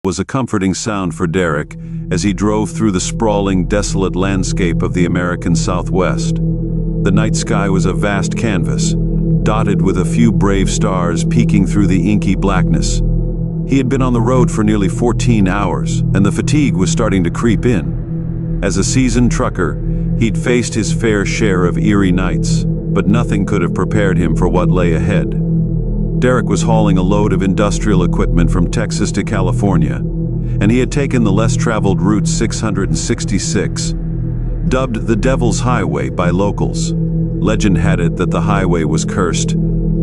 was a comforting sound for Derek as he drove through the sprawling, desolate landscape of the American Southwest. The night sky was a vast canvas, dotted with a few brave stars peeking through the inky blackness. He had been on the road for nearly 14 hours, and the fatigue was starting to creep in. As a seasoned trucker, he'd faced his fair share of eerie nights, but nothing could have prepared him for what lay ahead. Derek was hauling a load of industrial equipment from Texas to California, and he had taken the less-traveled Route 666, dubbed the Devil's Highway by locals. Legend had it that the highway was cursed.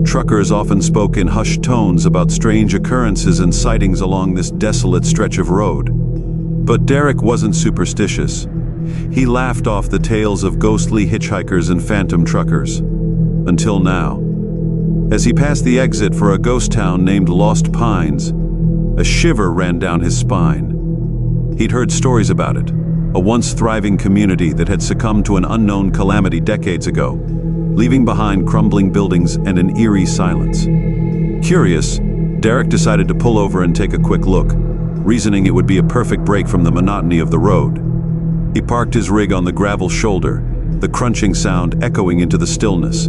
Truckers often spoke in hushed tones about strange occurrences and sightings along this desolate stretch of road. But Derek wasn't superstitious. He laughed off the tales of ghostly hitchhikers and phantom truckers. Until now. As he passed the exit for a ghost town named Lost Pines, a shiver ran down his spine. He'd heard stories about it, a once thriving community that had succumbed to an unknown calamity decades ago, leaving behind crumbling buildings and an eerie silence. Curious, Derek decided to pull over and take a quick look, reasoning it would be a perfect break from the monotony of the road. He parked his rig on the gravel shoulder, the crunching sound echoing into the stillness.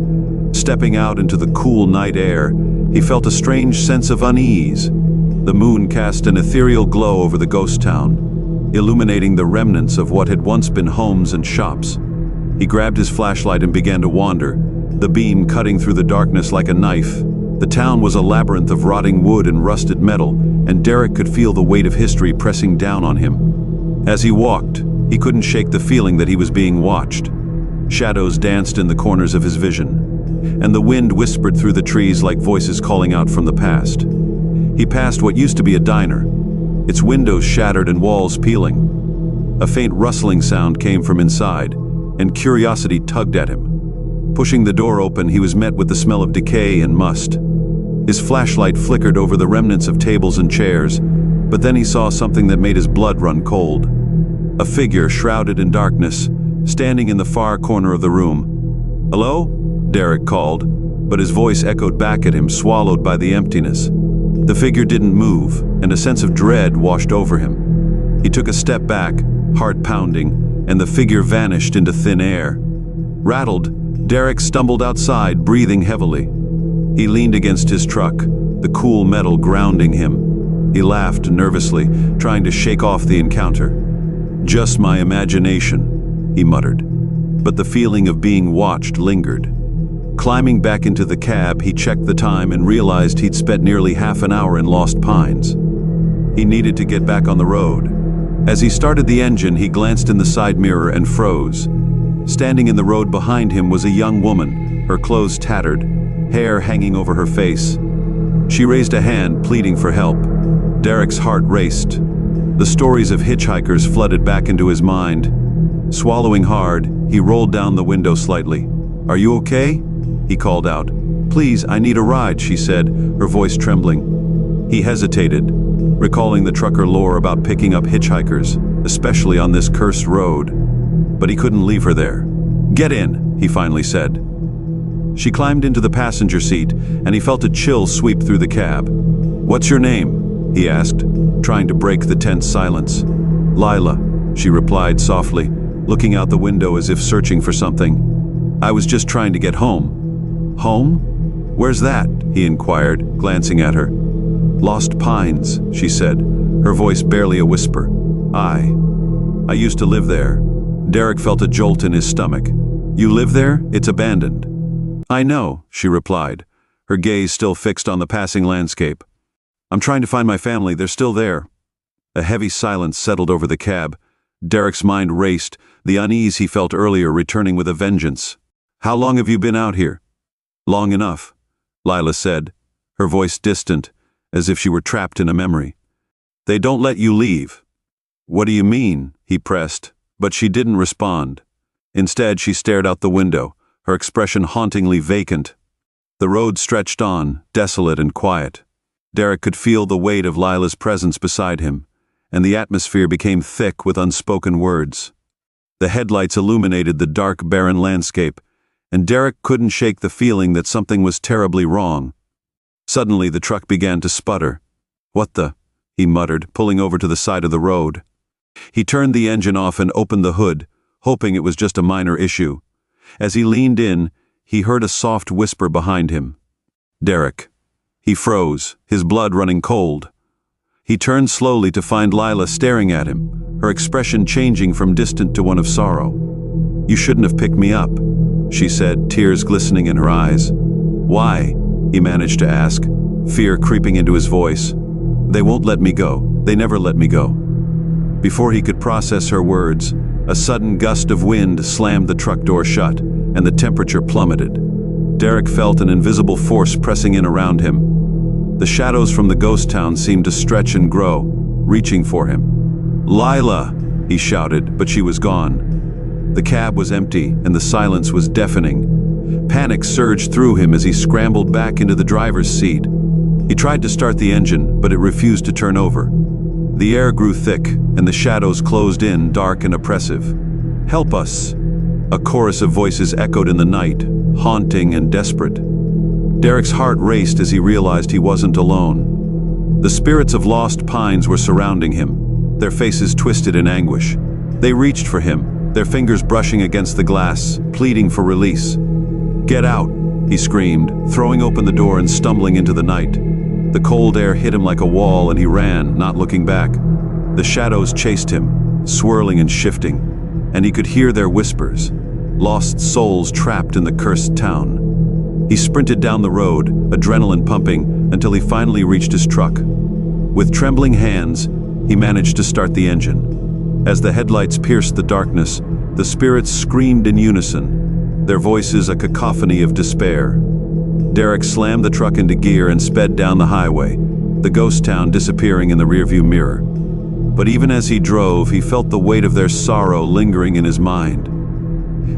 Stepping out into the cool night air, he felt a strange sense of unease. The moon cast an ethereal glow over the ghost town, illuminating the remnants of what had once been homes and shops. He grabbed his flashlight and began to wander, the beam cutting through the darkness like a knife. The town was a labyrinth of rotting wood and rusted metal, and Derek could feel the weight of history pressing down on him. As he walked, he couldn't shake the feeling that he was being watched. Shadows danced in the corners of his vision, and the wind whispered through the trees like voices calling out from the past. He passed what used to be a diner, its windows shattered and walls peeling. A faint rustling sound came from inside, and curiosity tugged at him. Pushing the door open, he was met with the smell of decay and must. His flashlight flickered over the remnants of tables and chairs, but then he saw something that made his blood run cold. A figure shrouded in darkness, standing in the far corner of the room. "Hello?" Derek called, but his voice echoed back at him, swallowed by the emptiness. The figure didn't move, and a sense of dread washed over him. He took a step back, heart pounding, and the figure vanished into thin air. Rattled, Derek stumbled outside, breathing heavily. He leaned against his truck, the cool metal grounding him. He laughed nervously, trying to shake off the encounter. "Just my imagination," he muttered, but the feeling of being watched lingered. Climbing back into the cab, he checked the time and realized he'd spent nearly half an hour in Lost Pines. He needed to get back on the road. As he started the engine, he glanced in the side mirror and froze. Standing in the road behind him was a young woman, her clothes tattered, hair hanging over her face. She raised a hand, pleading for help. Derek's heart raced. The stories of hitchhikers flooded back into his mind. Swallowing hard, he rolled down the window slightly. "Are you okay?" he called out. "Please, I need a ride," she said, her voice trembling. He hesitated, recalling the trucker lore about picking up hitchhikers, especially on this cursed road. But he couldn't leave her there. "Get in," he finally said. She climbed into the passenger seat, and he felt a chill sweep through the cab. "What's your name?" he asked, trying to break the tense silence. "Lila," she replied softly, looking out the window as if searching for something. "I was just trying to get home." "Home? Where's that?" he inquired, glancing at her. "Lost Pines," she said, her voice barely a whisper. I used to live there." Derek felt a jolt in his stomach. "You live there? It's abandoned." "I know," she replied, her gaze still fixed on the passing landscape. "I'm trying to find my family. They're still there." A heavy silence settled over the cab. Derek's mind raced, the unease he felt earlier returning with a vengeance. "How long have you been out here?" "Long enough," Lila said, her voice distant, as if she were trapped in a memory. "They don't let you leave." "What do you mean?" he pressed, but she didn't respond. Instead, she stared out the window, her expression hauntingly vacant. The road stretched on, desolate and quiet. Derek could feel the weight of Lila's presence beside him, and the atmosphere became thick with unspoken words. The headlights illuminated the dark, barren landscape, and Derek couldn't shake the feeling that something was terribly wrong. Suddenly, the truck began to sputter. "What the?" he muttered, pulling over to the side of the road. He turned the engine off and opened the hood, hoping it was just a minor issue. As he leaned in, he heard a soft whisper behind him. Derek. He froze, his blood running cold. He turned slowly to find Lila staring at him, her expression changing from distant to one of sorrow. "You shouldn't have picked me up," she said, tears glistening in her eyes. "Why?" he managed to ask, fear creeping into his voice. "They won't let me go. They never let me go." Before he could process her words, a sudden gust of wind slammed the truck door shut, and the temperature plummeted. Derek felt an invisible force pressing in around him. The shadows from the ghost town seemed to stretch and grow, reaching for him. "Lila!" he shouted, but she was gone. The cab was empty, and the silence was deafening. Panic surged through him as he scrambled back into the driver's seat. He tried to start the engine, but it refused to turn over. The air grew thick, and the shadows closed in, dark and oppressive. "Help us!" A chorus of voices echoed in the night, haunting and desperate. Derek's heart raced as he realized he wasn't alone. The spirits of lost pines were surrounding him, their faces twisted in anguish. They reached for him, their fingers brushing against the glass, pleading for release. "Get out!" he screamed, throwing open the door and stumbling into the night. The cold air hit him like a wall, and he ran, not looking back. The shadows chased him, swirling and shifting, and he could hear their whispers, lost souls trapped in the cursed town. He sprinted down the road, adrenaline pumping, until he finally reached his truck. With trembling hands, he managed to start the engine. As the headlights pierced the darkness, the spirits screamed in unison, their voices a cacophony of despair. Derek slammed the truck into gear and sped down the highway, the ghost town disappearing in the rearview mirror. But even as he drove, he felt the weight of their sorrow lingering in his mind.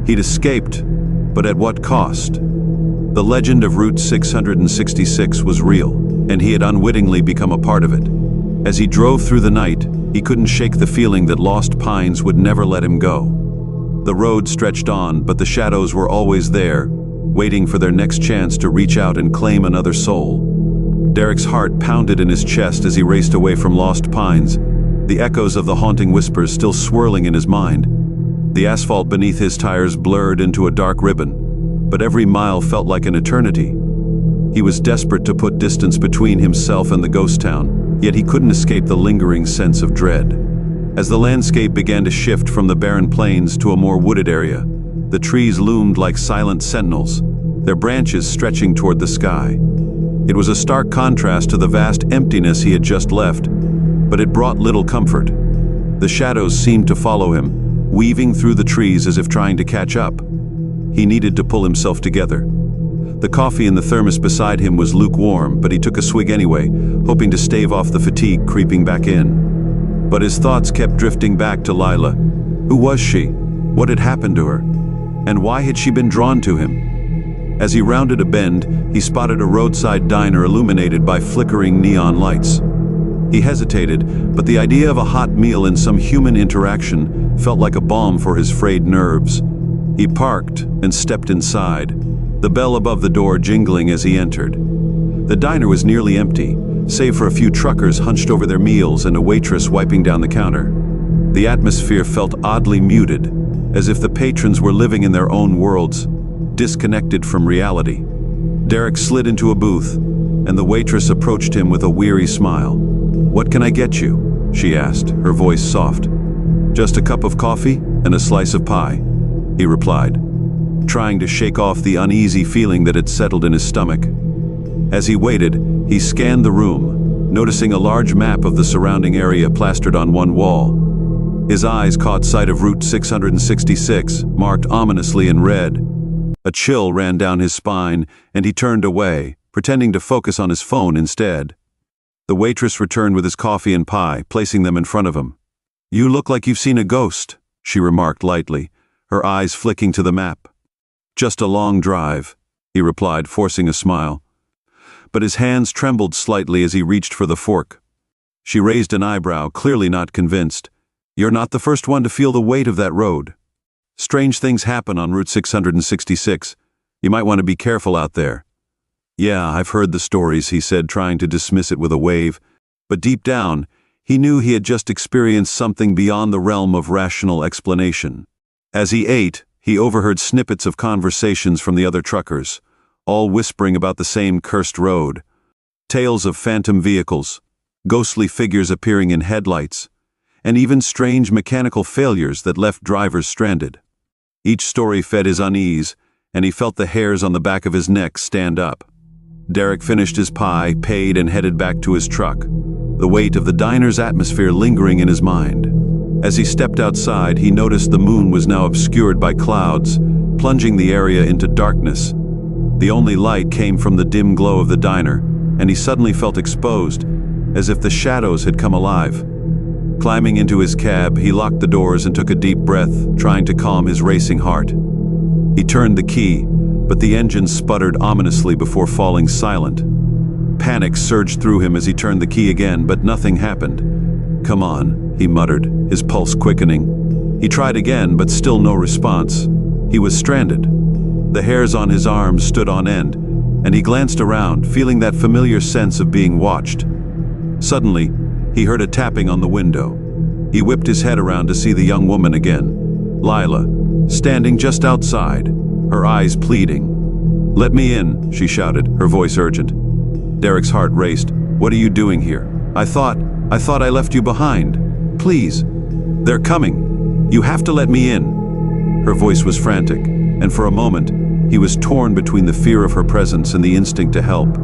He'd escaped, but at what cost? The legend of Route 666 was real, and he had unwittingly become a part of it. As he drove through the night, he couldn't shake the feeling that lost pines would never let him go. The road stretched on, but the shadows were always there, waiting for their next chance to reach out and claim another soul. Derek's heart pounded in his chest as he raced away from lost pines, the echoes of the haunting whispers still swirling in his mind. The asphalt beneath his tires blurred into a dark ribbon, but every mile felt like an eternity. He was desperate to put distance between himself and the ghost town, yet he couldn't escape the lingering sense of dread. As the landscape began to shift from the barren plains to a more wooded area, the trees loomed like silent sentinels, their branches stretching toward the sky. It was a stark contrast to the vast emptiness he had just left, but it brought little comfort. The shadows seemed to follow him, weaving through the trees as if trying to catch up. He needed to pull himself together. The coffee in the thermos beside him was lukewarm, but he took a swig anyway, hoping to stave off the fatigue creeping back in. But his thoughts kept drifting back to Lila. Who was she? What had happened to her? And why had she been drawn to him? As he rounded a bend, he spotted a roadside diner illuminated by flickering neon lights. He hesitated, but the idea of a hot meal and some human interaction felt like a balm for his frayed nerves. He parked and stepped inside, the bell above the door jingling as he entered. The diner was nearly empty, save for a few truckers hunched over their meals and a waitress wiping down the counter. The atmosphere felt oddly muted, as if the patrons were living in their own worlds, disconnected from reality. Derek slid into a booth, and the waitress approached him with a weary smile. "What can I get you?" she asked, her voice soft. "Just a cup of coffee and a slice of pie," he replied, trying to shake off the uneasy feeling that had settled in his stomach. As he waited, he scanned the room, noticing a large map of the surrounding area plastered on one wall. His eyes caught sight of Route 666, marked ominously in red. A chill ran down his spine, and he turned away, pretending to focus on his phone instead. The waitress returned with his coffee and pie, placing them in front of him. "You look like you've seen a ghost," she remarked lightly, her eyes flicking to the map. "Just a long drive," he replied, forcing a smile. But his hands trembled slightly as he reached for the fork. She raised an eyebrow, clearly not convinced. "You're not the first one to feel the weight of that road. Strange things happen on Route 666. You might want to be careful out there." "Yeah, I've heard the stories," he said, trying to dismiss it with a wave. But deep down, he knew he had just experienced something beyond the realm of rational explanation. As he ate, he overheard snippets of conversations from the other truckers, all whispering about the same cursed road. Tales of phantom vehicles, ghostly figures appearing in headlights, and even strange mechanical failures that left drivers stranded. Each story fed his unease, and he felt the hairs on the back of his neck stand up. Derek finished his pie, paid, and headed back to his truck, the weight of the diner's atmosphere lingering in his mind. As he stepped outside, he noticed the moon was now obscured by clouds, plunging the area into darkness. The only light came from the dim glow of the diner, and he suddenly felt exposed, as if the shadows had come alive. Climbing into his cab, he locked the doors and took a deep breath, trying to calm his racing heart. He turned the key, but the engine sputtered ominously before falling silent. Panic surged through him as he turned the key again, but nothing happened. "Come on," he muttered, his pulse quickening. He tried again, but still no response. He was stranded. The hairs on his arms stood on end, and he glanced around, feeling that familiar sense of being watched. Suddenly, he heard a tapping on the window. He whipped his head around to see the young woman again, Lila, standing just outside, her eyes pleading. "Let me in," she shouted, her voice urgent. Derek's heart raced. "What are you doing here? I thought I left you behind. Please. They're coming. You have to let me in." Her voice was frantic, and for a moment, he was torn between the fear of her presence and the instinct to help.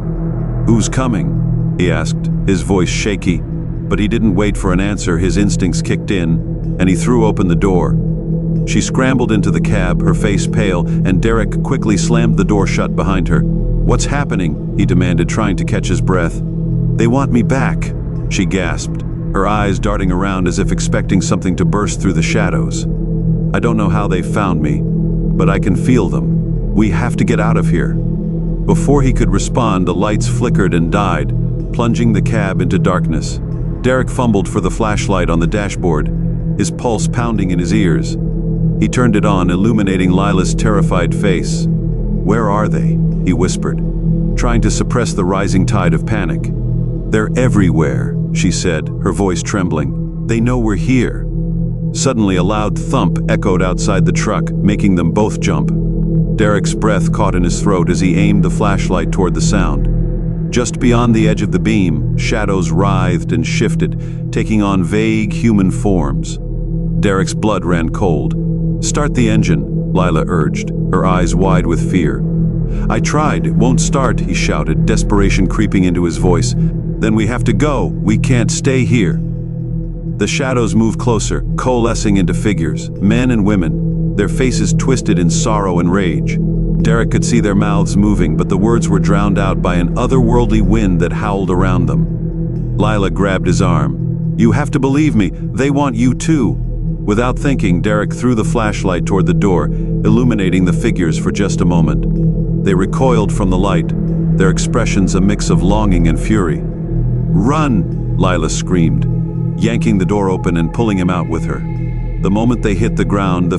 "Who's coming?" he asked, his voice shaky. But he didn't wait for an answer. His instincts kicked in, and he threw open the door. She scrambled into the cab, her face pale, and Derek quickly slammed the door shut behind her. "What's happening?" he demanded, trying to catch his breath. "They want me back," she gasped, her eyes darting around as if expecting something to burst through the shadows. "I don't know how they found me, but I can feel them. We have to get out of here." Before he could respond, the lights flickered and died, plunging the cab into darkness. Derek fumbled for the flashlight on the dashboard, his pulse pounding in his ears. He turned it on, illuminating Lila's terrified face. "Where are they?" he whispered, trying to suppress the rising tide of panic. "They're everywhere," she said, her voice trembling. "They know we're here." Suddenly, a loud thump echoed outside the truck, making them both jump. Derek's breath caught in his throat as he aimed the flashlight toward the sound. Just beyond the edge of the beam, shadows writhed and shifted, taking on vague human forms. Derek's blood ran cold. "Start the engine," Lila urged, her eyes wide with fear. "I tried, it won't start," he shouted, desperation creeping into his voice. "Then we have to go. We can't stay here." The shadows moved closer, coalescing into figures, men and women, their faces twisted in sorrow and rage. Derek could see their mouths moving, but the words were drowned out by an otherworldly wind that howled around them. Lila grabbed his arm. "You have to believe me, they want you too." Without thinking, Derek threw the flashlight toward the door, illuminating the figures for just a moment. They recoiled from the light, their expressions a mix of longing and fury. "Run!" Lila screamed, yanking the door open and pulling him out with her. The moment they hit the ground, the